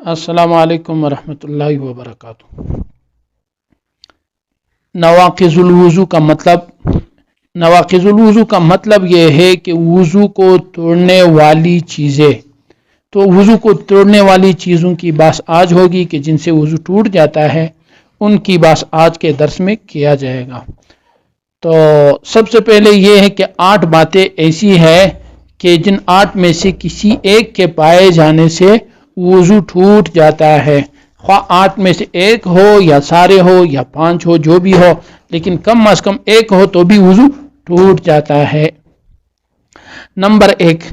السلام علیکم ورحمۃ اللہ وبرکاتہ۔ نواقض الوضو کا مطلب یہ ہے کہ وضو کو توڑنے والی چیزیں، تو وضو کو توڑنے والی چیزوں کی بحث آج ہوگی کہ جن سے وضو ٹوٹ جاتا ہے، ان کی بحث آج کے درس میں کیا جائے گا۔ تو سب سے پہلے یہ ہے کہ 8 باتیں ایسی ہیں کہ جن 8 میں سے کسی ایک کے پائے جانے سے وضو ٹوٹ جاتا ہے، خواہ 8 میں سے ایک ہو یا سارے ہو یا 5 ہو، جو بھی ہو، لیکن کم از کم ایک ہو تو بھی وضو ٹوٹ جاتا ہے۔ نمبر 1،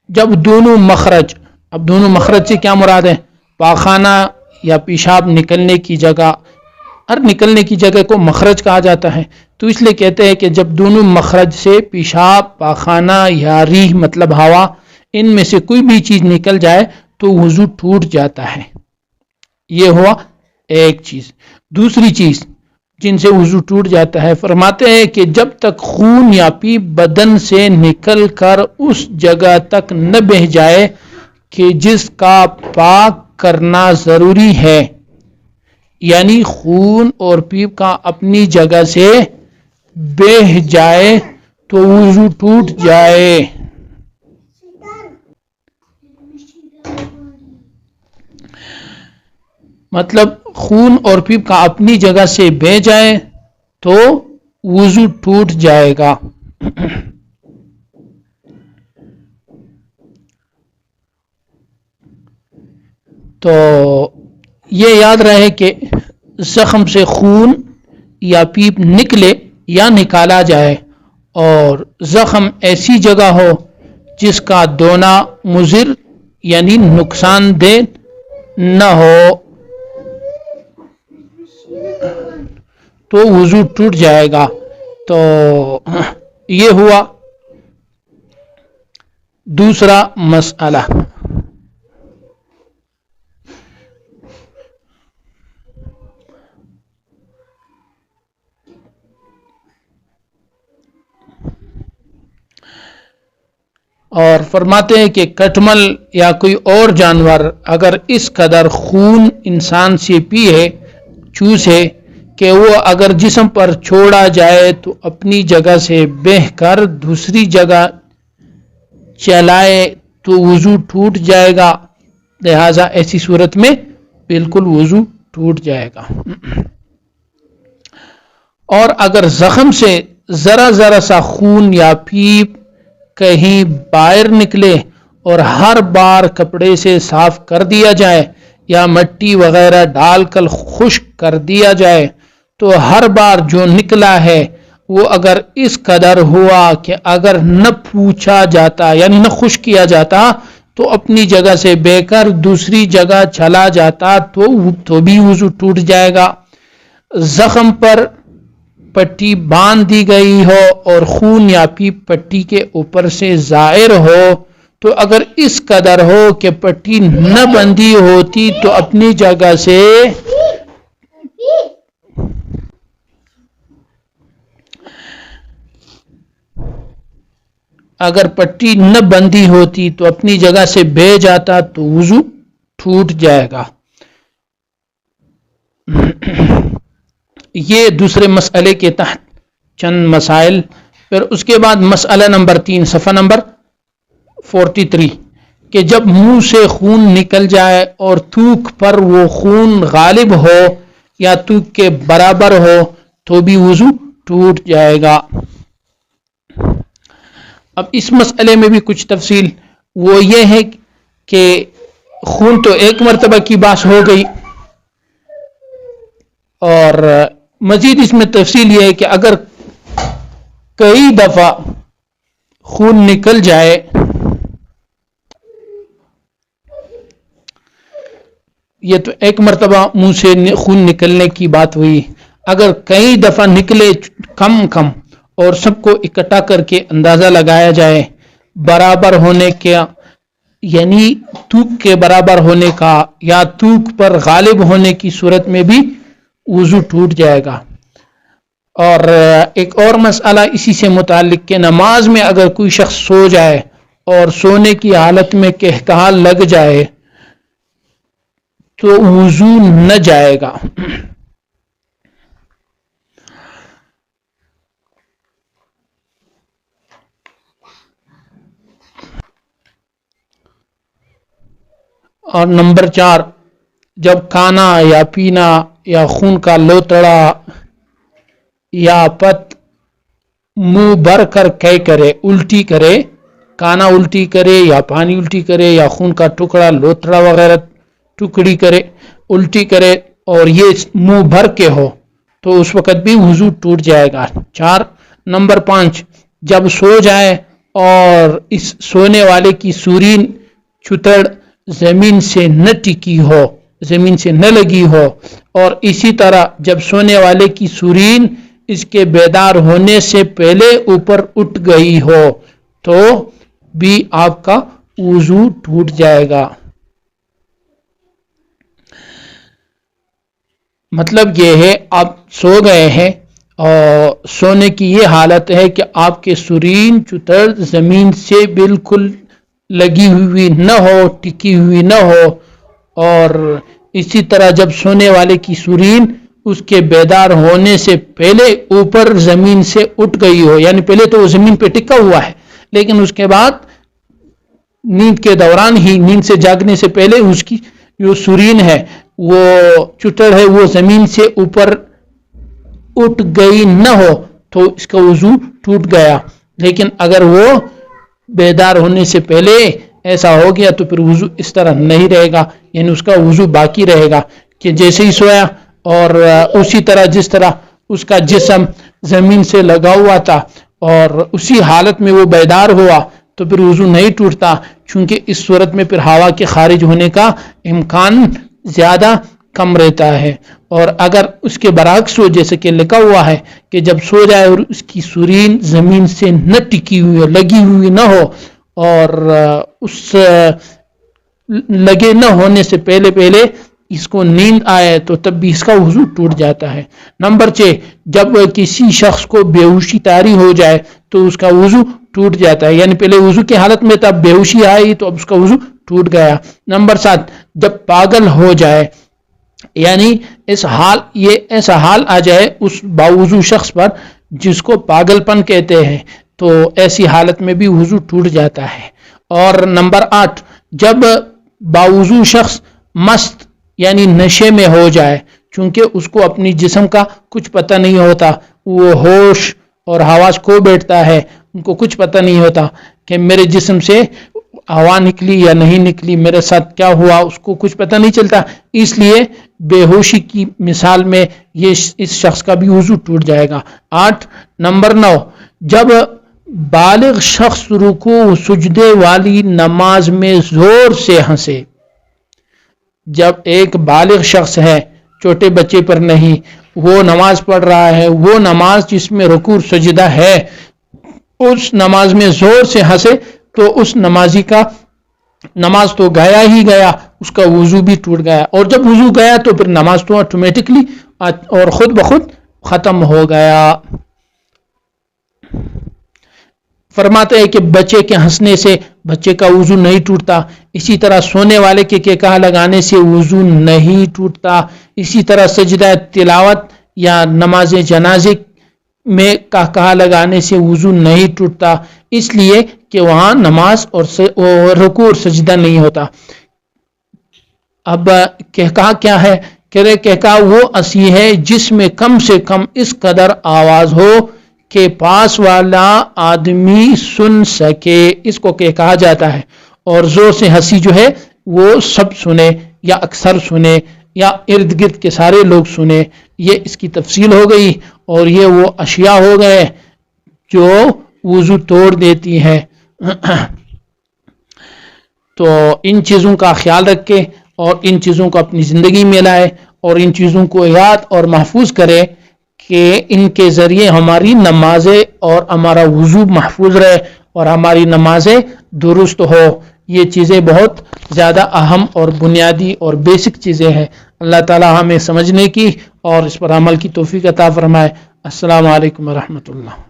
جب دونوں مخرج سے کیا مراد ہے؟ پاخانہ یا پیشاب نکلنے کی جگہ، ہر نکلنے کی جگہ کو مخرج کہا جاتا ہے، تو اس لیے کہتے ہیں کہ جب دونوں مخرج سے پیشاب، پاخانہ یا ریح مطلب ہوا، ان میں سے کوئی بھی چیز نکل جائے تو وضو ٹوٹ جاتا ہے۔ یہ ہوا ایک چیز۔ دوسری چیز جن سے وضو ٹوٹ جاتا ہے، فرماتے ہیں کہ جب تک خون یا پیپ بدن سے نکل کر اس جگہ تک نہ بہہ جائے کہ جس کا پاک کرنا ضروری ہے، یعنی خون اور پیپ کا اپنی جگہ سے بہہ جائے تو وضو ٹوٹ جائے۔ مطلب خون اور پیپ کا اپنی جگہ سے بہہ جائے تو وضو ٹوٹ جائے گا۔ تو یہ یاد رہے کہ زخم سے خون یا پیپ نکلے یا نکالا جائے، اور زخم ایسی جگہ ہو جس کا دونا مضر یعنی نقصان دہ نہ ہو تو وضو ٹوٹ جائے گا۔ تو یہ ہوا دوسرا مسئلہ۔ اور فرماتے ہیں کہ کٹمل یا کوئی اور جانور اگر اس قدر خون انسان سے پیے، چوسے، کہ وہ اگر جسم پر چھوڑا جائے تو اپنی جگہ سے بہہ کر دوسری جگہ چلائے تو وضو ٹوٹ جائے گا، لہذا ایسی صورت میں بالکل وضو ٹوٹ جائے گا۔ اور اگر زخم سے ذرا سا خون یا پیپ کہیں باہر نکلے اور ہر بار کپڑے سے صاف کر دیا جائے یا مٹی وغیرہ ڈال کر خشک کر دیا جائے تو ہر بار جو نکلا ہے وہ اگر اس قدر ہوا کہ اگر نہ پوچھا جاتا یعنی نہ خشک کیا جاتا تو اپنی جگہ سے بہ کر دوسری جگہ چلا جاتا تو بھی وضو ٹوٹ جائے گا۔ زخم پر پٹی باندھ دی گئی ہو اور خون یا پیپ پٹی کے اوپر سے ظاہر ہو تو اگر اس قدر ہو کہ پٹی نہ بندھی ہوتی تو اپنی جگہ سے اگر پٹی نہ بندھی ہوتی تو اپنی جگہ سے بہہ جاتا تو وضو ٹوٹ جائے گا۔ یہ دوسرے مسئلے کے تحت چند مسائل۔ پھر اس کے بعد مسئلہ نمبر 3، صفحہ نمبر 43، کہ جب منہ سے خون نکل جائے اور تھوک پر وہ خون غالب ہو یا تھوک کے برابر ہو تو بھی وضو ٹوٹ جائے گا۔ اب اس مسئلے میں بھی کچھ تفصیل، وہ یہ ہے کہ خون تو ایک مرتبہ کی بات ہو گئی، اور مزید اس میں تفصیل یہ ہے کہ اگر کئی دفعہ خون نکل جائے، یہ تو ایک مرتبہ منہ سے خون نکلنے کی بات ہوئی، اگر کئی دفعہ نکلے کم اور سب کو اکٹھا کر کے اندازہ لگایا جائے برابر ہونے کا، یعنی تھوک کے برابر ہونے کا یا تھوک پر غالب ہونے کی صورت میں بھی وضو ٹوٹ جائے گا۔ اور ایک اور مسئلہ اسی سے متعلق کہ نماز میں اگر کوئی شخص سو جائے اور سونے کی حالت میں قہقہا لگ جائے تو وضو نہ جائے گا. اور نمبر 4، جب کھانا یا پینا یا خون کا لوتڑا یا پت منہ بھر کر کرے، الٹی کرے، کھانا الٹی کرے یا پانی الٹی کرے یا خون کا ٹکڑا لوتڑا وغیرہ ٹکڑی کرے الٹی کرے اور یہ منہ بھر کے ہو تو اس وقت بھی وضو ٹوٹ جائے گا. 4 نمبر 5، جب سو جائے اور اس سونے والے کی سورین چتڑ زمین سے نہ ٹکی ہو، زمین سے نہ لگی ہو، اور اسی طرح جب سونے والے کی سورین اس کے بیدار ہونے سے پہلے اوپر اٹھ گئی ہو تو بھی آپ کا وضو ٹوٹ جائے گا. مطلب یہ ہے آپ سو گئے ہیں اور سونے کی یہ حالت ہے کہ آپ کے سورین چتر زمین سے بالکل لگی ہوئی نہ ہو، ٹکی ہوئی نہ ہو، اور اسی طرح جب سونے والے کی سورین اس کے بیدار ہونے سے پہلے اوپر زمین سے اٹھ گئی ہو، یعنی پہلے تو وہ زمین پہ ٹکا ہوا ہے لیکن اس کے بعد نیند کے دوران ہی، نیند سے جاگنے سے پہلے اس کی جو سورین ہے، وہ چتر ہے، وہ زمین سے اوپر اٹھ گئی نہ ہو تو اس کا وضو ٹوٹ گیا. لیکن اگر وہ بیدار ہونے سے پہلے ایسا ہو گیا تو پھر وضو اس طرح نہیں رہے گا، یعنی اس کا وضو باقی رہے گا کہ جیسے ہی سویا اور اسی طرح جس طرح اس کا جسم زمین سے لگا ہوا تھا اور اسی حالت میں وہ بیدار ہوا تو پھر وضو نہیں ٹوٹتا، چونکہ اس صورت میں پھر ہوا کے خارج ہونے کا امکان زیادہ کم رہتا ہے. اور اگر اس کے برعکس ہو جیسے کہ لکھا ہوا ہے کہ جب سو جائے اور اس کی سورین زمین سے نہ ٹکی ہوئی، لگی ہوئی نہ ہو، اور اس لگے نہ ہونے سے پہلے اس کو نیند آئے تو تب بھی اس کا وضو ٹوٹ جاتا ہے. نمبر 6، جب کسی شخص کو بے ہوشی طاری ہو جائے تو اس کا وضو ٹوٹ جاتا ہے، یعنی پہلے وضو کی حالت میں تب بے ہوشی آئی تو اب اس کا وضو ٹوٹ گیا. نمبر 7، جب پاگل ہو جائے، یعنی ایسا حال آ جائے اس باوضو شخص پر جس کو پاگل پن کہتے ہیں تو ایسی حالت میں بھی وضو ٹوٹ جاتا ہے. اور نمبر 8، جب باوضو شخص مست یعنی نشے میں ہو جائے، چونکہ اس کو اپنی جسم کا کچھ پتہ نہیں ہوتا، وہ ہوش اور حواس کھو بیٹھتا ہے، ان کو کچھ پتہ نہیں ہوتا کہ میرے جسم سے ہوا نکلی یا نہیں نکلی، میرے ساتھ کیا ہوا، اس کو کچھ پتہ نہیں چلتا، اس لیے بے ہوشی کی مثال میں یہ اس شخص کا بھی وضو ٹوٹ جائے گا. 8 نمبر 9، جب بالغ شخص رکوع و سجدے والی نماز میں زور سے ہنسے. جب ایک بالغ شخص ہے، چھوٹے بچے پر نہیں، وہ نماز پڑھ رہا ہے، وہ نماز جس میں رکوع سجدہ ہے، اس نماز میں زور سے ہنسے تو اس نمازی کا نماز تو گیا ہی گیا، اس کا وضو بھی ٹوٹ گیا. اور جب وضو گیا تو پھر نماز تو آٹومیٹکلی اور خود بخود ختم ہو گیا. فرماتے ہیں کہ بچے کے ہنسنے سے بچے کا وضو نہیں ٹوٹتا، اسی طرح سونے والے کے کہا لگانے سے وضو نہیں ٹوٹتا، اسی طرح سجدہ تلاوت یا نماز جنازے میں کہا لگانے سے وضو نہیں ٹوٹتا، اس لیے کہ وہاں نماز اور رکوع اور سجدہ نہیں ہوتا. اب کہا کیا ہے؟ کہا وہ اسی ہے جس میں کم سے کم اس قدر آواز ہو کہ پاس والا آدمی سن سکے، اس کو کہا جاتا ہے. اور زور سے ہنسی جو ہے وہ سب سنے یا اکثر سنے یا ارد گرد کے سارے لوگ سنے. یہ اس کی تفصیل ہو گئی اور یہ وہ اشیاء ہو گئے جو وضو توڑ دیتی ہے. تو ان چیزوں کا خیال رکھے اور ان چیزوں کو اپنی زندگی میں لائے اور ان چیزوں کو یاد اور محفوظ کرے کہ ان کے ذریعے ہماری نمازیں اور ہمارا وضو محفوظ رہے اور ہماری نمازیں درست ہو. یہ چیزیں بہت زیادہ اہم اور بنیادی اور بیسک چیزیں ہیں. اللہ تعالی ہمیں سمجھنے کی اور اس پر عمل کی توفیق عطا فرمائے. السلام علیکم ورحمۃ اللہ.